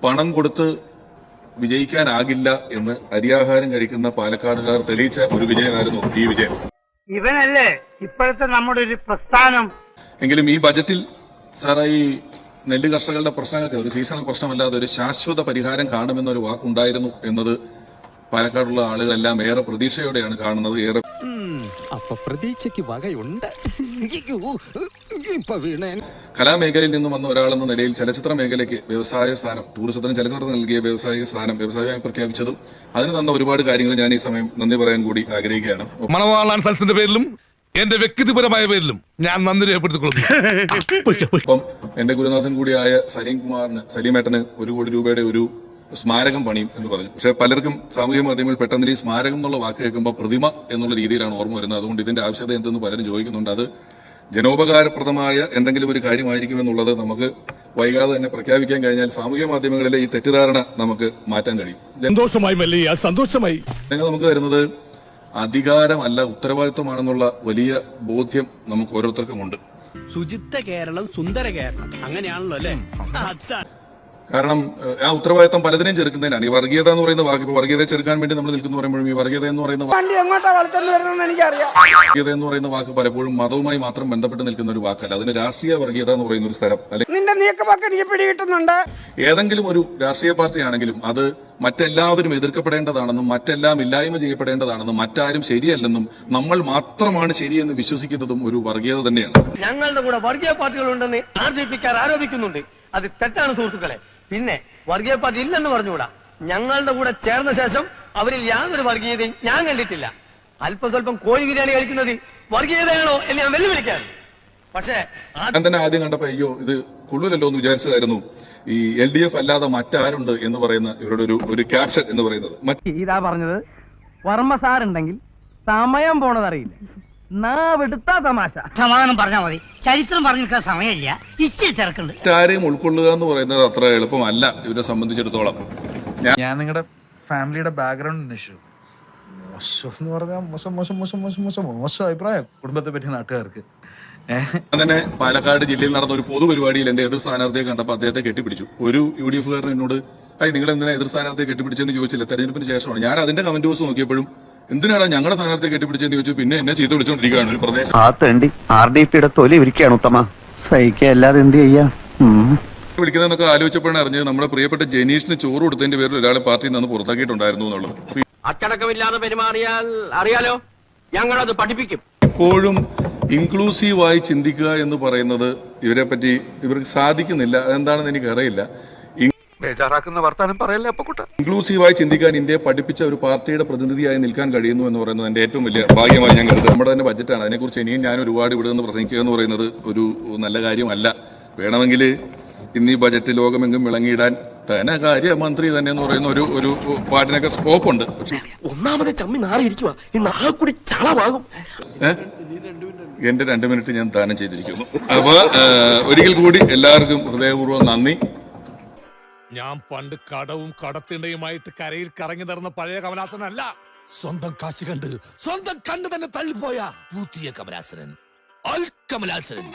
പണം കൊടുത്ത് വിജയിക്കാനാകില്ല എന്ന് അരിയാഹാരം കഴിക്കുന്ന പാലക്കാടുകാർ തെളിയിച്ച ഒരു വിജയമായിരുന്നു ഈ വിജയം. ഇവനല്ലേ ഇപ്പോഴത്തെ നമ്മുടെ ഒരു പ്രസ്ഥാനം. എങ്കിലും ഈ ബജറ്റിൽ സാറേ ഈ നെല്ല് കർഷകരുടെ പ്രശ്നങ്ങൾക്ക് ഒരു സീസണൽ പ്രശ്നമല്ലാതെ ഒരു ശാശ്വത പരിഹാരം കാണുമെന്നൊരു വാക്കുണ്ടായിരുന്നു എന്നത് പാലക്കാടുള്ള ആളുകളെല്ലാം ഏറെ പ്രതീക്ഷയോടെയാണ് കാണുന്നത്. ഏറെ അപ്പൊ പ്രതീക്ഷയ്ക്ക് വകയുണ്ട്. കലാമേഖലയിൽ നിന്നും വന്ന ഒരാളെന്ന നിലയിൽ ചലച്ചിത്ര മേഖലയ്ക്ക് വ്യവസായ സ്ഥാനം, ടൂറിസത്തിന് ചലച്ചിത്രത്തിന് നൽകിയ വ്യവസായിക സ്ഥാനം വ്യവസായമായി പ്രഖ്യാപിച്ചതും അതിന് തന്ന ഒരുപാട് കാര്യങ്ങൾ ഞാൻ ഈ സമയം നന്ദി പറയാൻ കൂടി ആഗ്രഹിക്കുകയാണ്. മണവാളാൻ സൽസിന്റെ പേരിലും എന്റെ വ്യക്തിപരമായ പേരിലും ഞാൻ നന്ദി രേഖപ്പെടുത്തിക്കൊള്ളുന്നു. അപ്പം എന്റെ ഗുരുനാഥൻ കൂടിയായ സലീമേട്ടന് 1 കോടി രൂപയുടെ ഒരു സ്മാരകം പണിയും എന്ന് പറഞ്ഞു. പക്ഷെ പലർക്കും സാമൂഹ്യ മാധ്യമങ്ങളിൽ പെട്ടെന്ന് ഈ സ്മാരകം എന്നുള്ള വാക്ക് കേൾക്കുമ്പോൾ പ്രതിമ എന്നുള്ള രീതിയിലാണ് ഓർമ്മ വരുന്നത്. അതുകൊണ്ട് ഇതിന്റെ ആവശ്യകത എന്തെന്ന് പലരും ചോദിക്കുന്നുണ്ട്. അത് ജനോപകാരപ്രദമായ എന്തെങ്കിലും ഒരു കാര്യമായിരിക്കും എന്നുള്ളത് നമുക്ക് വൈകാതെ തന്നെ പ്രഖ്യാപിക്കാൻ കഴിഞ്ഞാൽ സാമൂഹ്യ മാധ്യമങ്ങളിലെ ഈ തെറ്റിദ്ധാരണ നമുക്ക് മാറ്റാൻ കഴിയും. സന്തോഷമായി നമുക്ക് വരുന്നത് അധികാരമല്ല ഉത്തരവാദിത്വമാണെന്നുള്ള വലിയ ബോധ്യം നമുക്ക് ഓരോരുത്തർക്കുമുണ്ട്. ശുചിത്വ കേരളം, സുന്ദര കേരളം, അങ്ങനെയാണല്ലോ അല്ലേ? കാരണം ആ ഉത്തരവാദിത്തം പലതിനെയും ചെറുക്കുന്നതിനാണ്. ഈ വർഗീയത എന്ന് പറയുന്ന വാക്ക്, ഇപ്പൊ വർഗീയതയെ ചെറുക്കാൻ വേണ്ടി നമ്മൾ നിൽക്കുന്നു പറയുമ്പോഴും ഈ വർഗീയത എന്ന് പറയുന്ന വർഗീയത എന്ന് പറയുന്ന വാക്ക് പലപ്പോഴും മതവുമായി മാത്രം ബന്ധപ്പെട്ട് നിൽക്കുന്ന ഒരു വാക്കല്ല. അതിന് രാഷ്ട്രീയ വർഗീയത എന്ന് പറയുന്ന ഒരു സ്ഥലം പിടികിട്ടുന്നുണ്ട്. ഏതെങ്കിലും ഒരു രാഷ്ട്രീയ പാർട്ടിയാണെങ്കിലും അത് മറ്റെല്ലാവരും എതിർക്കപ്പെടേണ്ടതാണെന്നും മറ്റെല്ലാം ഇല്ലായ്മ ചെയ്യപ്പെടേണ്ടതാണെന്നും മറ്റാരും ശരിയല്ലെന്നും നമ്മൾ മാത്രമാണ് ശരിയെന്ന് വിശ്വസിക്കുന്നതും ഒരു വർഗീയത തന്നെയാണ്. ഞങ്ങളുടെ കൂടെ വർഗീയ പാർട്ടികളുണ്ടെന്ന് ആർഡിപിക്കാർ ആരോപിക്കുന്നുണ്ട്. അത് തെറ്റാണ് സുഹൃത്തുക്കളെ. പിന്നെ വർഗീയ പാർട്ടി ഇല്ലെന്ന് പറഞ്ഞുകൂടാ. ഞങ്ങളുടെ കൂടെ ചേർന്ന ശേഷം അവരിൽ യാതൊരു വർഗീയതയും ഞാൻ കണ്ടിട്ടില്ല. അല്പം സ്വല്പം കോഴി ബിരിയാണി കഴിക്കുന്നത് വർഗീയതയാണോ എന്ന് ഞാൻ വെല്ലുവിളിക്കാറ്. പക്ഷേ ഞാൻ തന്നെ ആദ്യം കണ്ടപ്പോ അയ്യോ ഇത് കൊള്ളൂലല്ലോ എന്ന് വിചാരിച്ചതായിരുന്നു ഈ LDF അല്ലാതെ മറ്റാരുണ്ട് എന്ന് പറയുന്ന ഇവരുടെ ഒരു ക്യാപ്ഷൻ എന്ന് പറയുന്നത്. ഇതാ പറഞ്ഞത്, വർമ്മ സാറുണ്ടെങ്കിൽ സമയം പോണതറിയില്ല. തമാശ സമാധാനം പറഞ്ഞാൽ മതി. ചരിത്രം പറഞ്ഞിരിക്കാൻ സമയമില്ല, ഇച്ചിരി തിരക്കുണ്ട്. മറ്റാരെയും ഉൾക്കൊള്ളുക എന്ന് പറയുന്നത് അത്ര എളുപ്പമല്ല ഇവരെ സംബന്ധിച്ചിടത്തോളം. ഞാൻ നിങ്ങളുടെ ഫാമിലിയുടെ ബാക്ക്ഗ്രൗണ്ട് അന്വേഷിച്ചു. മോശം എന്ന് പറഞ്ഞാൽ മോശം അഭിപ്രായം കുടുംബത്തെ പറ്റി നാട്ടുകാർക്ക്. തന്നെ പാലക്കാട് ജില്ലയിൽ നടന്ന ഒരു പൊതുപരിപാടിയിൽ എന്റെ എതിർ സ്ഥാനാർത്ഥിയെ കണ്ടപ്പോൾ അദ്ദേഹത്തെ കെട്ടിപ്പിടിച്ചു. ഒരു UDF-കാരൻ എന്നോട് നിങ്ങൾ എന്തിനാ എതിർ സ്ഥാനാർത്ഥിയെ കെട്ടിപ്പിടിച്ചെന്ന് ചോദിച്ചില്ല. തെരഞ്ഞെടുപ്പിന് ശേഷമാണ്. ഞാൻ അതിന്റെ കമന്റ് ബോക്സ് നോക്കിയപ്പോഴും എന്തിനാണ് ഞങ്ങളുടെ സ്ഥാനാർത്ഥിയെ കെട്ടിപ്പിടിച്ചെന്ന് ചോദിച്ചു. പിന്നെ എന്നെ ചീത്ത വിളിച്ചുകൊണ്ടിരിക്കുകയാണ് ഒരു പ്രദേശം. RDPയുടെ തൊലി ഇരിക്കുകയാണ് ഉത്തമ, സഹിക്കല്ലാതെ എന്ത് ചെയ്യാ. വിളിക്കുന്നതെന്നൊക്കെ ആലോചിച്ചപ്പോഴാണ് അറിഞ്ഞത് നമ്മുടെ പ്രിയപ്പെട്ട ജനീഷിന് ചോറ് കൊടുത്തതിന്റെ പേരിൽ ഒരാളെ പാർട്ടിയിൽ നിന്ന് പുറത്താക്കിയിട്ടുണ്ടായിരുന്നു എന്നുള്ളത്. അച്ചടക്കമില്ലാതെ പെരുമാറിയാൽ അറിയാലോ, ഞങ്ങളത് പഠിപ്പിക്കും. ഇപ്പോഴും ഇൻക്ലൂസീവായി ചിന്തിക്കുക എന്ന് പറയുന്നത് ഇവരെ പറ്റി ഇവർക്ക് സാധിക്കുന്നില്ല. അതെന്താണെന്ന് എനിക്കറിയില്ല. ഇൻക്ലൂസീവായി ചിന്തിക്കാൻ ഇന്ത്യയെ പഠിപ്പിച്ച ഒരു പാർട്ടിയുടെ പ്രതിനിധിയായി നിൽക്കാൻ കഴിയുന്നു എന്ന് പറയുന്നത് എന്റെ ഏറ്റവും വലിയ ഭാഗ്യമായി ഞാൻ കരുതുന്നു. നമ്മുടെ തന്നെ ബജറ്റാണ്. അതിനെക്കുറിച്ച് ഇനിയും ഞാൻ ഒരുപാട് ഇവിടെ നിന്ന് പ്രസംഗിക്കുക എന്ന് പറയുന്നത് ഒരു നല്ല കാര്യമല്ല. വേണമെങ്കിൽ ഇന്ന് ഈ ബജറ്റ് ലോകമെങ്കും വിളങ്ങിയിടാൻ ധനകാര്യമന്ത്രി തന്നെ എന്ന് പറയുന്ന ഒരു പാട്ടിനൊക്കെ സ്കോപ്പ് ഉണ്ട്. ഒന്നാമത് ചമ്മി നാറിയിരിക്കുക, കൂടി ചളവാകും. എന്റെ 2 മിനിറ്റ് ഞാൻ ദാനം ചെയ്തിരിക്കുന്നു. അപ്പൊ ഒരിക്കൽ കൂടി എല്ലാവർക്കും ഹൃദയപൂർവ്വം നന്ദി. ഞാൻ പണ്ട് കടവും കടത്തിണ്ടയുമായിട്ട് കരയിൽ കറങ്ങി നടന്ന പഴയ കമലാസനല്ല. സ്വന്തം കാശ് കണ്ട് സ്വന്തം കണ്ണ് തന്നെ തള്ളിപ്പോയ പുതിയ കമലാസനൻ, അൽ കമലാസനൻ.